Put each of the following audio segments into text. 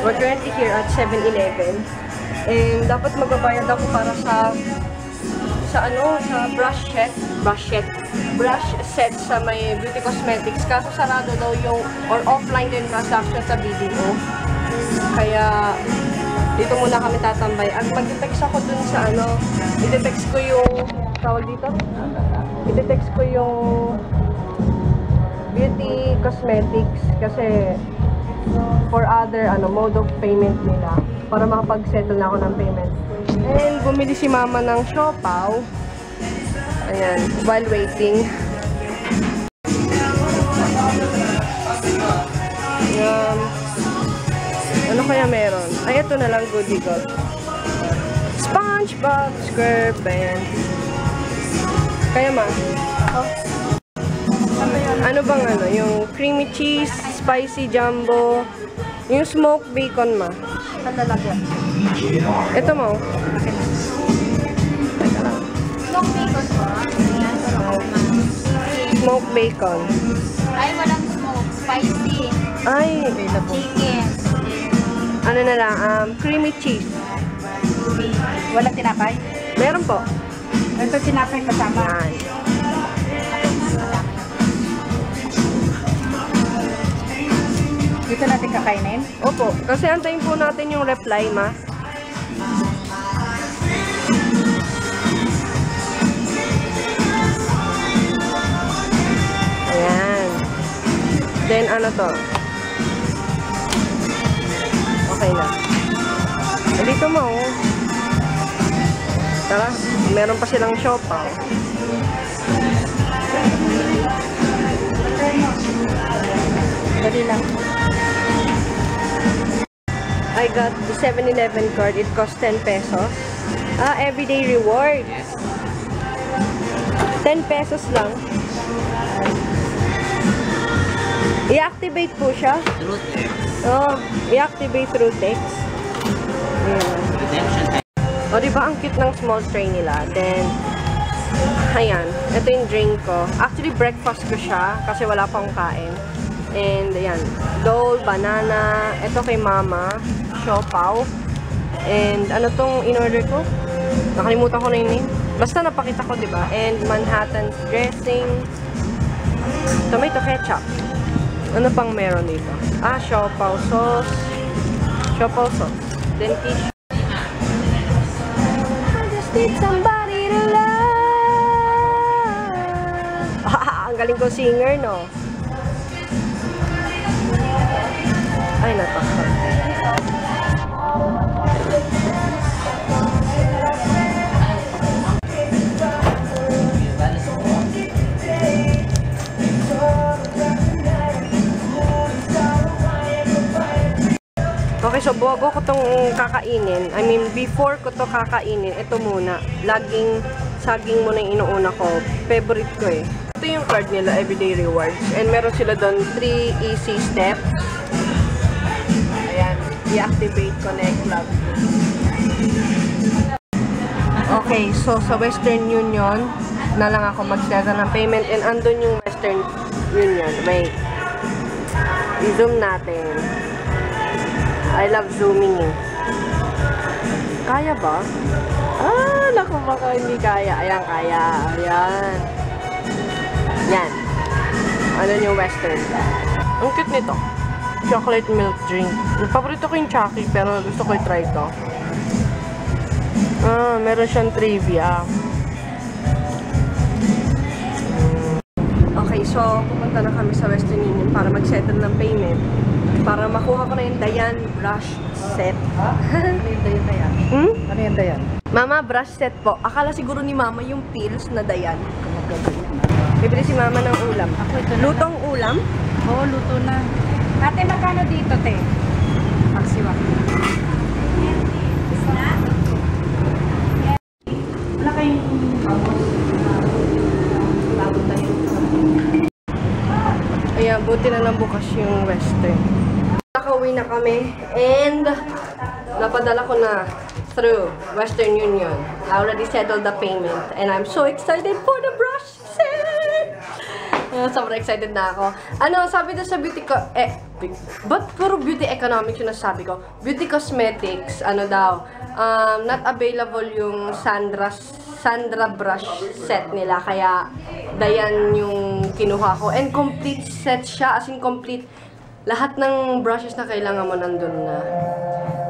We're currently here at 7-Eleven. And dapat magbabayad ako para sa brush set sa may beauty cosmetics. Kaso sarado daw yung, or offline din transaction sa BDO. Kaya, dito muna kami tatambay. At mag-text ako dun sa i-text ko yung, tawag dito? I-text ko yung beauty cosmetics kasi for other mode of payment nila para makapag-settle na ako ng payment. And bumili si mama ng siopaw. Ayan, while waiting. Ano kaya meron? Ay, ito na lang, goodie gold. SpongeBob SquarePants. Kaya ma? Oh. Ano bang yung creamy cheese, spicy jumbo, yung smoked bacon ma? Lalagyan. Ito mo? Smoked bacon po. Smoked bacon. Ay, walang smoke. Spicy. Ay, Chicken. ano na lang, creamy cheese. Walang tinapay? Meron po. Ito tinapay kasama. Yan. Dito natin kakainin? Opo, kasi antayin po natin yung reply, ma. Ayan. Then, ano to? Okay na. Dito mo. Tara, meron pa silang siopaw. Dali lang. I got the 7-Eleven card. It cost 10 pesos. Everyday reward. 10 pesos lang. I-activate po siya. Through text. Oh, i-activate through text. Redemption. O, diba ang cute ng small tray nila? Then, ayan. Ito yung drink ko. Actually, breakfast ko siya kasi wala pang kain. And, ayan. Dole, banana. Ito kay mama. Siopaw. And, ano tong in-order ko? Nakalimutan ko na yung name. Basta napakita ko, diba? And, Manhattan dressing. Tomato ketchup. Ano pang meron dito? Siopaw sauce. Siopaw sauce. Then, tissue. I just need somebody to love. Ang galing ko singer, no? Ay, natakot. Okay, so bago ko itong kakainin, I mean, before ko to kakainin, ito muna. Laging saging muna yung inuuna ko. Favorite ko eh. Ito yung card nila, Everyday Rewards. And meron sila doon 3 easy steps. Ayan. I-activate, connect, log. Okay, so sa Western Union na lang ako mag-settle ng payment. And andun yung Western Union. Wait. I-zoom natin. I love zooming eh. Kaya ba? Naku, baka hindi kaya. Ayan, kaya. Ayan. Yan. Ano yung Western? Ang cute nito. Chocolate milk drink. Paborito ko yung Chucky, pero gusto ko i-try ito. Meron siyang trivia. Okay, so pupunta na kami sa Western Union para mag-settle ng payment. Para makuha ko na yung Dayan brush set. Ano yung Dayan na yan? Ano yung Dayan? Mama, brush set po. Akala siguro ni Mama yung pills na Dayan. Bibili si Mama ng ulam. Ako ito na. Lutong ulam? Oo, luto na. Ate, magkano dito, te? Magsiwa. Wala kayong bagot tayo. Ayan, buti na lang bukas yung Western. Nakauwi na kami and napadala ko na through Western Union. I already settled the payment and I'm so excited for the brush set! Sobrang excited na ako. Ano, sabi doon sa beauty But puro beauty economics yung nasabi ko. Beauty cosmetics, ano daw, not available yung Sandra brush set nila. Kaya, Dayan yung kinuha ko. And complete set siya, as in complete. Lahat ng brushes na kailangan mo nandun na.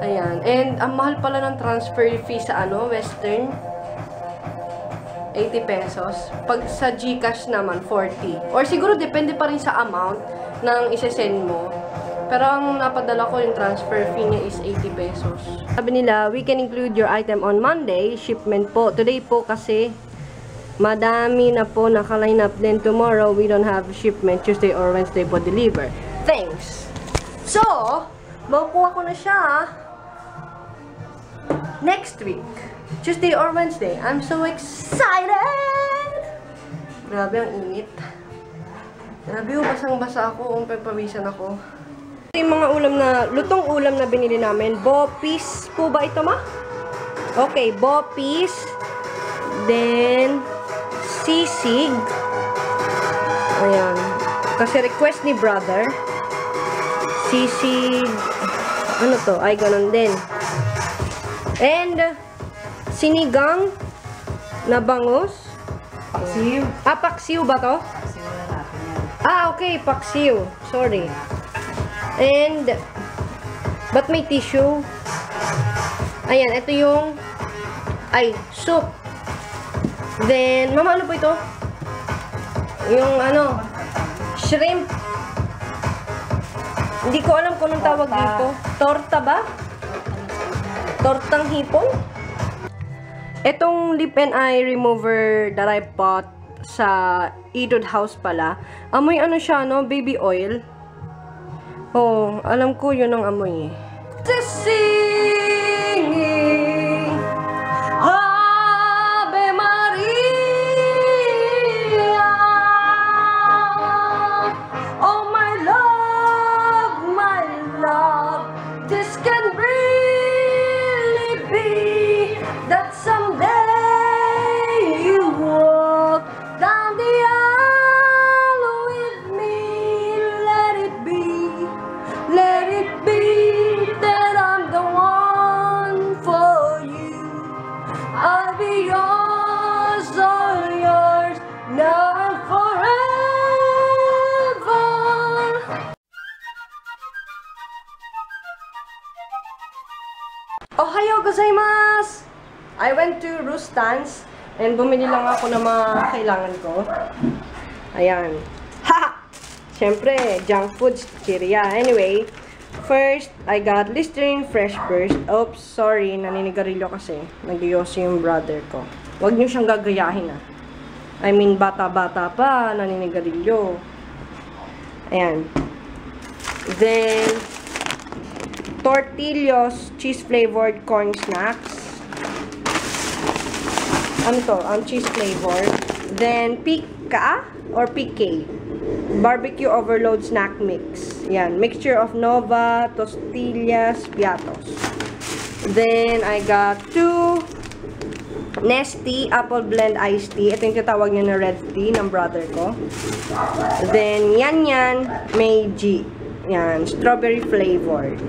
Ayan. And, ang mahal pala ng transfer fee sa Western. 80 pesos. Pag sa GCash naman, 40. Or siguro, depende pa rin sa amount ng isesend mo. Pero ang napadala ko, yung transfer fee niya is 80 pesos. Sabi nila, we can include your item on Monday, shipment po. Today po kasi, madami na po naka-line up. Then tomorrow, we don't have shipment. Tuesday or Wednesday po deliver. Thanks! So, makukuha ko na siya next week. Tuesday or Wednesday. I'm so excited! Grabe, ang init. Grabe, basang-basa ako. Pagpawisan ako. Yung mga ulam na, lutong ulam na binili namin. Bopis po ba ito, ma? Okay, bopis. Then, sisig. Ayan. Kasi request ni brother. Sisig. Ano to? Ay, ganun din. And, sinigang na bangus. Paksiw. Paksiw ba to? Paksiw na natin yan. Okay, paksiw. Sorry. And, ba't may tissue? Ayan, ito yung, soup. Then, mama, ano po ito? Yung, shrimp. Hindi ko alam kung anong tawag dito. Torta ba? Tortang hipon? Etong lip and eye remover that I bought sa Etude House pala, amoy siya, baby oil. Oh, alam ko yun ang amoy eh. Singing Ave Maria, oh my love, this can really be that someday you walk down the aisle with me. Let it be that I'm the one for you. I'll be yours, all yours, now and forever. Ohayo gozaimasu! I went to Rustan's and bumili lang ako ng mga kailangan ko. Ayan. Haha! Siyempre, junk foods, chiria. Anyway, first, I got Listerine Fresh Burst. Oops, sorry, naninigarilyo kasi. Nagyoyosi yung brother ko. Huwag niyo siyang gagayahin, I mean, bata-bata pa, naninigarilyo. Ayan. Then, Tortillos cheese-flavored corn snacks. Ano to? Cheese flavored. Then, Pika or PK. Barbecue overload snack mix. Yan. Mixture of Nova, Tostillas, Piatos. Then, I got 2 Nestea Apple Blend Iced Tea. Ito yung tinatawag niya na red tea ng brother ko. Then, Yan Meiji. Yan. Strawberry flavored.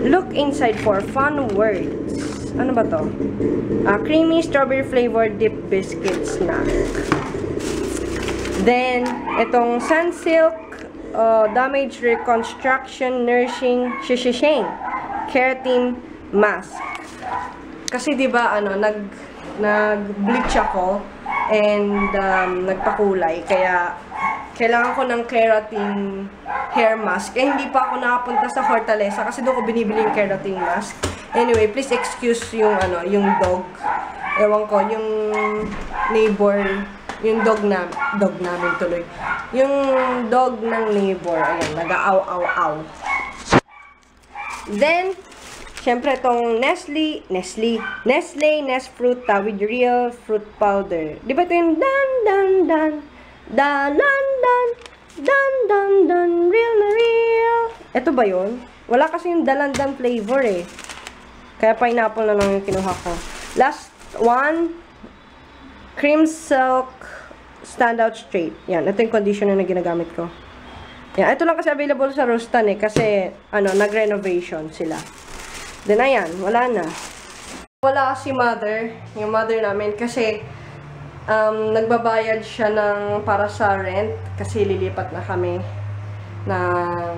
Look inside for fun words. Ano ba to? Creamy strawberry flavored dip biscuit snack. Then, itong Sunsilk Damage Reconstruction Nourishing Shishishing Keratin Mask. Kasi 'di ba nag-bleach ako and nagpakulay, kaya kailangan ko ng keratin hair mask. Hindi pa ako nakapunta sa Hortaleza kasi doon ko binibili yung keratin mask. Anyway, please excuse yung dog. Ewan ko, yung neighbor, yung dog namin tuloy. Yung dog ng neighbor, ayan, nag-aaw-aw-aw. Then, syempre itong Nestle Nesfruta with real fruit powder. Di ba ito yung dan, real na real. Ito ba yun? Wala kasi yung dalandan flavor eh. Kaya pineapple na lang yung kinuha ko. Last one, Cream Silk Standout Straight. Yan, ito yung conditioner na ginagamit ko. Yan, ito lang kasi available sa Rustan kasi, nag-renovation sila. Then, ayan, wala na. Wala si mother, yung mother namin, kasi, nagbabayad siya para sa rent, kasi lilipat na kami ng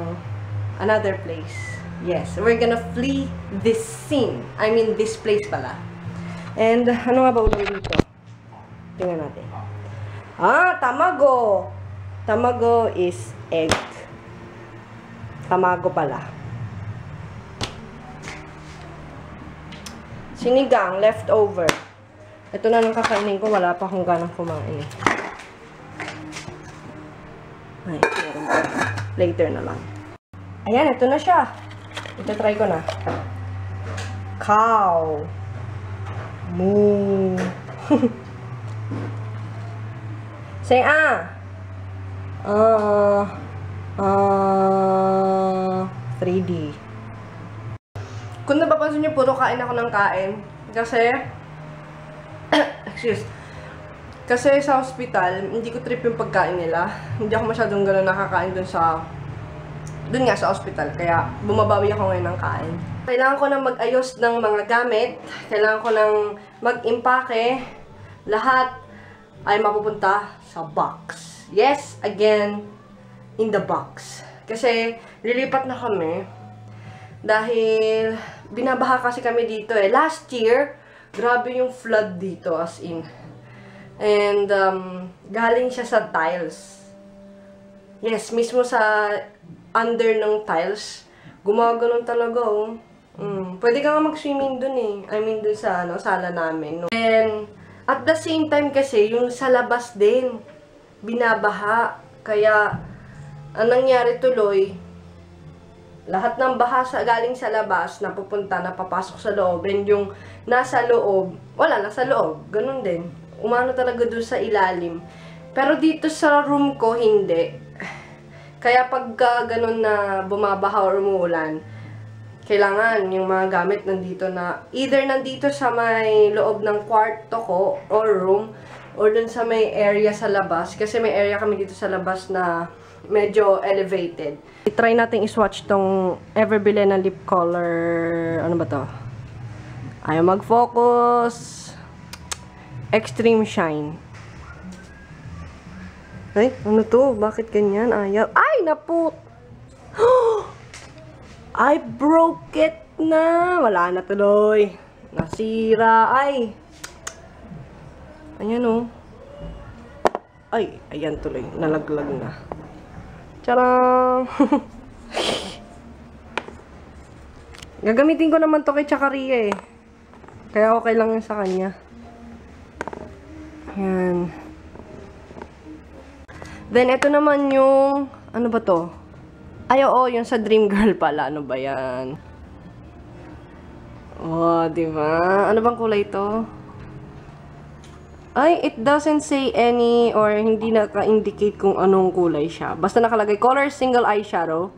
another place. Yes, we're gonna flee this scene. I mean, this place pala. And, ano nga ba ulang dito? Tingnan natin. Tamago! Tamago is egg. Tamago pala. Sinigang, leftover. Ito na lang kakainin ko. Wala pa akong ganang kumain. Ay, meron pa. Later na lang. Ayan, ito na siya. Ito try ko na. Cow. Moo. Say 3D. Kung napapansin niyo, puro kain ako ng kain. Kasi, kasi sa hospital, hindi ko trip yung pagkain nila. Hindi ako masyadong gano'n nakakain dun nga sa hospital. Kaya, bumabawi ako ngayon ng kain. Kailangan ko nang mag-ayos ng mga gamit. Kailangan ko nang mag-impake. Lahat ay mapupunta sa box. Yes, again, in the box. Kasi, lilipat na kami. Dahil, binabaha kasi kami dito eh. Last year, grabe yung flood dito, as in. And, galing siya sa tiles. Yes, mismo sa under ng tiles. Gumaganon talaga, oh. Pwede ka nga mag-swimming dun eh. I mean, dun sa sala namin. No? And, at the same time kasi, yung sa labas din, binabaha. Kaya, ang nangyari tuloy, lahat ng baha galing sa labas, napapasok sa loob. And yung nasa loob, wala, nasa loob. Ganun din. Umano talaga dun sa ilalim. Pero dito sa room ko, hindi. Kaya pag ganun na bumabaha or umuulan, kailangan yung mga gamit nandito na, either nandito sa may loob ng kwarto ko or room, or dun sa may area sa labas. Kasi may area kami dito sa labas na medyo elevated. I-try natin i-swatch tong Everbile na lip color. Ano ba to? Ayaw mag-focus. Extreme Shine. Ay, ano to? Bakit ganyan? Ayaw. Ay, naput! I broke it na. Wala na tuloy. Nasira. Ay. Ayan o. Ay, ayan tuloy. Nalaglag na. Tcharam! Gagamitin ko naman to kay Chakaria eh. Kaya okay lang yun sa kanya. Ayan. Then, ito naman yung, ano ba to? Ay, oo, yung sa Dream Girl pala. Ano ba yan? Oh, diba? Ano bang kulay to? Ay, it doesn't say any or hindi naka-indicate kung anong kulay siya. Basta nakalagay, colors single eyeshadow.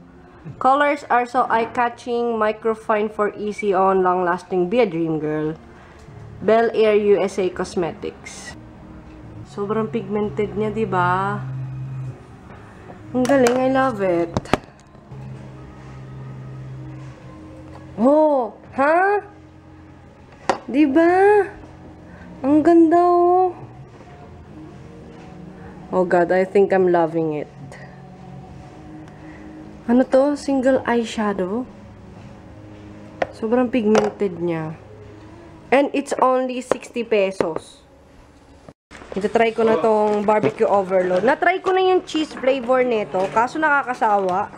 Colors are so eye-catching, microfine for easy on, long-lasting, be a dream girl. Bel Air USA Cosmetics. Sobrang pigmented niya, diba? Ang galing, I love it. Oh, ha? Diba? Ang ganda, oh. Oh God, I think I'm loving it. Ano to? Single eyeshadow? Sobrang pigmented niya. And it's only 60 pesos. Ito-try ko na tong barbecue overload. Na-try ko na yung cheese flavor nito, kaso nakakasawa.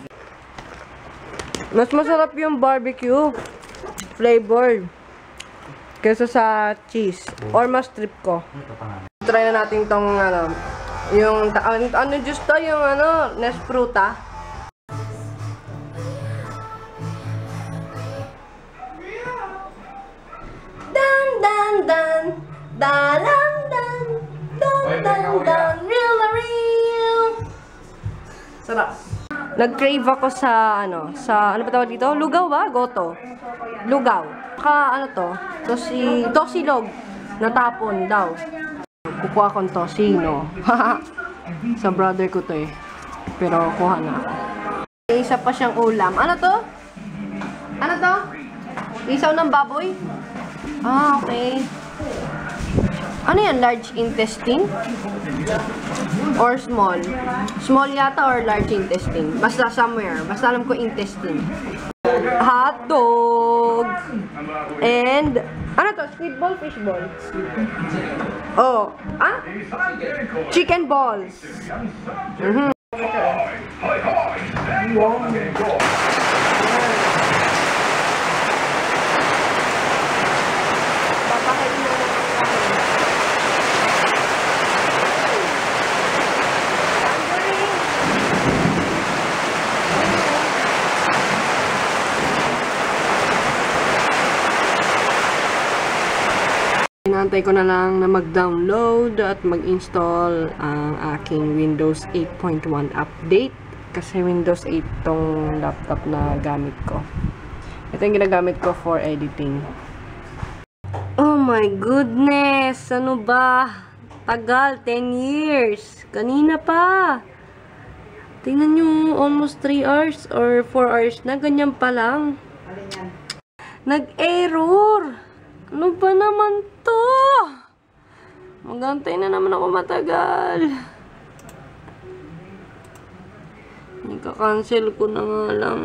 Mas masarap yung barbecue flavor kaysa sa cheese. Or mas trip ko. Try na natin tong yung ano juice to, yung Nespruta. Dan dan dan dalan dan dan dan dan real. Sarap. Nag-crave ako sa ano ba tawag dito? Lugaw ba? Goto. Lugaw. Ano to? Tosilog. Natapon daw. Kukuha akong tosino. Sa brother ko to eh. Pero kuha na ako. isa pa siyang ulam. Ano to? Ano to? Isaw ng baboy? Ah, okay. Ano yan? Large intestine? Or small? Small yata or large intestine? Basta somewhere. Basta alam ko intestine. Hot dog! And, ano to? Squid ball, fish ball? Oh, ah? Chicken balls. Papakain na lang natin. Hinantay ko na lang na mag-download at mag-install ang aking Windows 8.1 update kasi Windows 8 tong laptop na gamit ko. Ito yung ginagamit ko for editing. Oh my goodness! Ano ba? Tagal, 10 years. Kanina pa. Tingnan nyo, almost 3 hours or 4 hours na. Ganyan pa lang. Nag-error. Ano ba naman to? Magantay na naman ako matagal. Ika-cancel ko na nga lang.